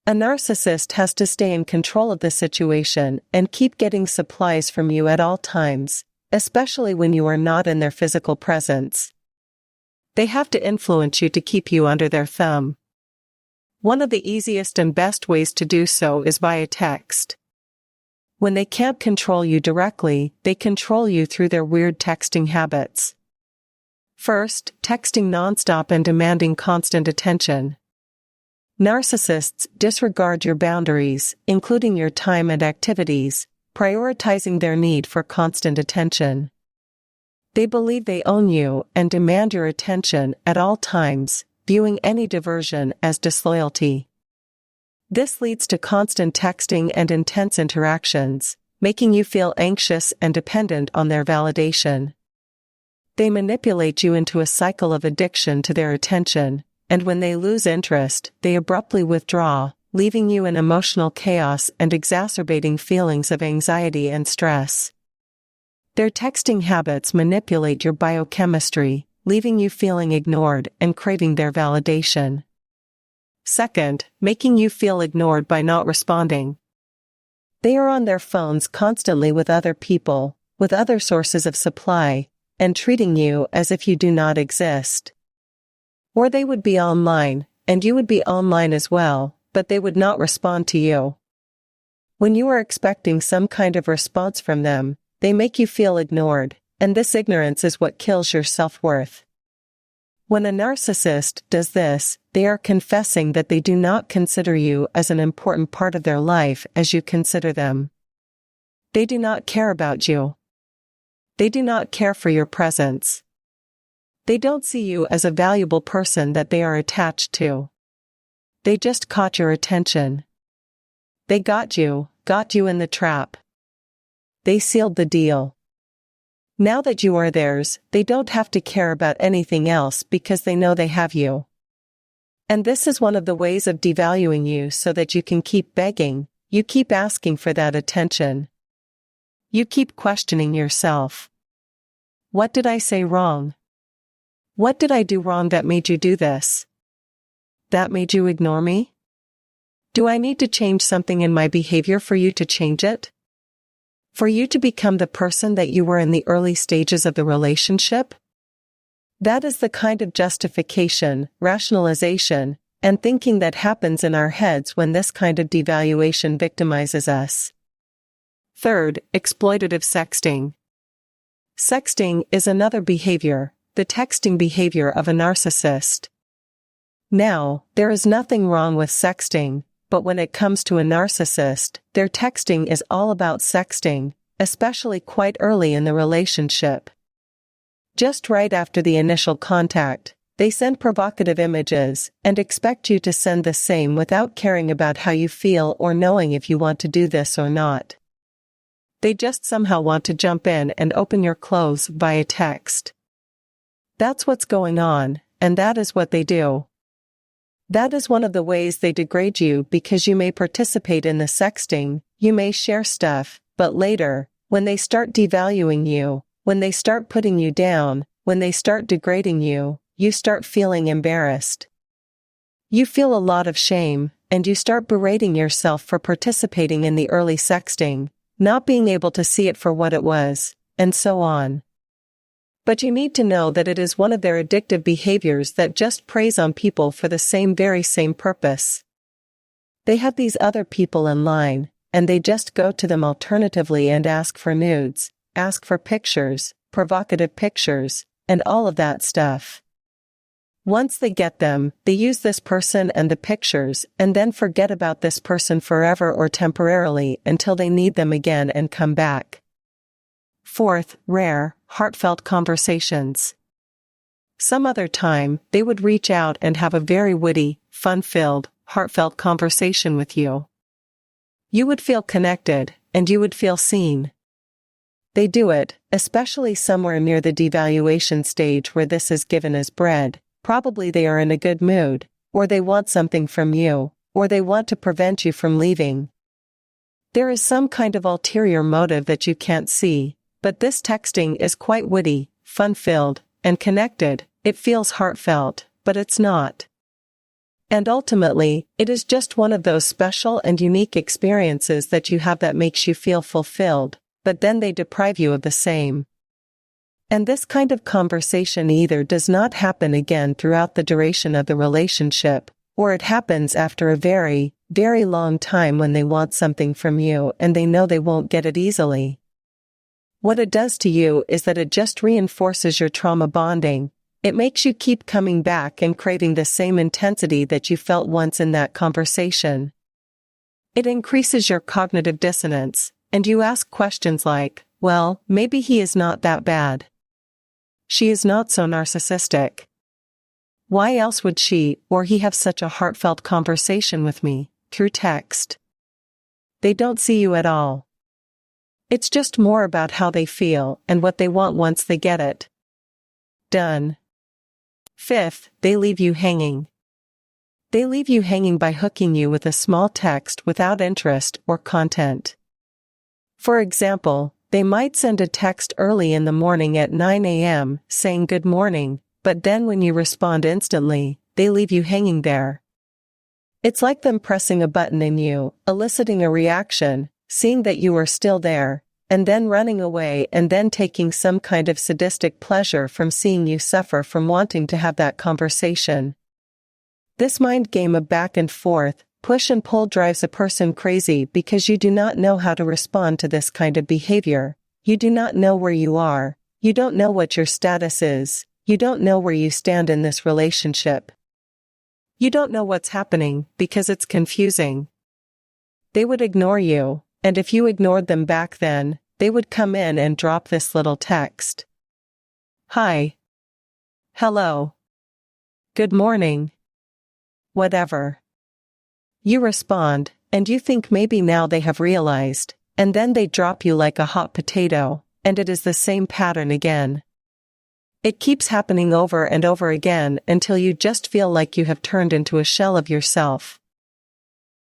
A narcissist has to stay in control of the situation and keep getting supplies from you at all times, especially when you are not in their physical presence. They have to influence you to keep you under their thumb. One of the easiest and best ways to do so is via text. When they can't control you directly, they control you through their weird texting habits. First, texting nonstop and demanding constant attention. Narcissists disregard your boundaries, including your time and activities, prioritizing their need for constant attention. They believe they own you and demand your attention at all times, viewing any diversion as disloyalty. This leads to constant texting and intense interactions, making you feel anxious and dependent on their validation. They manipulate you into a cycle of addiction to their attention, and when they lose interest, they abruptly withdraw, leaving you in emotional chaos and exacerbating feelings of anxiety and stress. Their texting habits manipulate your biochemistry, leaving you feeling ignored and craving their validation. Second, making you feel ignored by not responding. They are on their phones constantly with other people, with other sources of supply, and treating you as if you do not exist. Or they would be online, and you would be online as well, but they would not respond to you. When you are expecting some kind of response from them, they make you feel ignored, and this ignorance is what kills your self-worth. When a narcissist does this, they are confessing that they do not consider you as an important part of their life as you consider them. They do not care about you. They do not care for your presence. They don't see you as a valuable person that they are attached to. They just caught your attention. They got you in the trap. They sealed the deal. Now that you are theirs, they don't have to care about anything else because they know they have you. And this is one of the ways of devaluing you so that you can keep begging, you keep asking for that attention. You keep questioning yourself. What did I say wrong? What did I do wrong that made you do this? That made you ignore me? Do I need to change something in my behavior for you to change it? For you to become the person that you were in the early stages of the relationship? That is the kind of justification, rationalization, and thinking that happens in our heads when this kind of devaluation victimizes us. Third, exploitative sexting. Sexting is another behavior, the texting behavior of a narcissist. Now, there is nothing wrong with sexting, but when it comes to a narcissist, their texting is all about sexting, especially quite early in the relationship. Just right after the initial contact, they send provocative images and expect you to send the same without caring about how you feel or knowing if you want to do this or not. They just somehow want to jump in and open your clothes via text. That's what's going on, and that is what they do. That is one of the ways they degrade you because you may participate in the sexting, you may share stuff, but later, when they start devaluing you, when they start putting you down, when they start degrading you, you start feeling embarrassed. You feel a lot of shame, and you start berating yourself for participating in the early sexting, not being able to see it for what it was, and so on. But you need to know that it is one of their addictive behaviors that just preys on people for the very same purpose. They have these other people in line, and they just go to them alternatively and ask for nudes, ask for pictures, provocative pictures, and all of that stuff. Once they get them, they use this person and the pictures and then forget about this person forever or temporarily until they need them again and come back. Fourth, rare, heartfelt conversations. Some other time, they would reach out and have a very witty, fun-filled, heartfelt conversation with you. You would feel connected, and you would feel seen. They do it, especially somewhere near the devaluation stage where this is given as bread. Probably they are in a good mood, or they want something from you, or they want to prevent you from leaving. There is some kind of ulterior motive that you can't see. But this texting is quite witty, fun-filled, and connected. It feels heartfelt, but it's not. And ultimately, it is just one of those special and unique experiences that you have that makes you feel fulfilled, but then they deprive you of the same. And this kind of conversation either does not happen again throughout the duration of the relationship, or it happens after a very, very long time when they want something from you and they know they won't get it easily. What it does to you is that it just reinforces your trauma bonding. It makes you keep coming back and craving the same intensity that you felt once in that conversation. It increases your cognitive dissonance, and you ask questions like, well, maybe he is not that bad. She is not so narcissistic. Why else would she or he have such a heartfelt conversation with me, through text? They don't see you at all. It's just more about how they feel and what they want once they get it. Done. Fifth, they leave you hanging. They leave you hanging by hooking you with a small text without interest or content. For example, they might send a text early in the morning at 9 a.m. saying good morning, but then when you respond instantly, they leave you hanging there. It's like them pressing a button in you, eliciting a reaction, seeing that you are still there, and then running away and then taking some kind of sadistic pleasure from seeing you suffer from wanting to have that conversation. This mind game of back and forth, push and pull drives a person crazy because you do not know how to respond to this kind of behavior. You do not know where you are. You don't know what your status is. You don't know where you stand in this relationship. You don't know what's happening because it's confusing. They would ignore you, and if you ignored them back then, they would come in and drop this little text. Hi. Hello. Good morning. Whatever. You respond, and you think maybe now they have realized, and then they drop you like a hot potato, and it is the same pattern again. It keeps happening over and over again until you just feel like you have turned into a shell of yourself.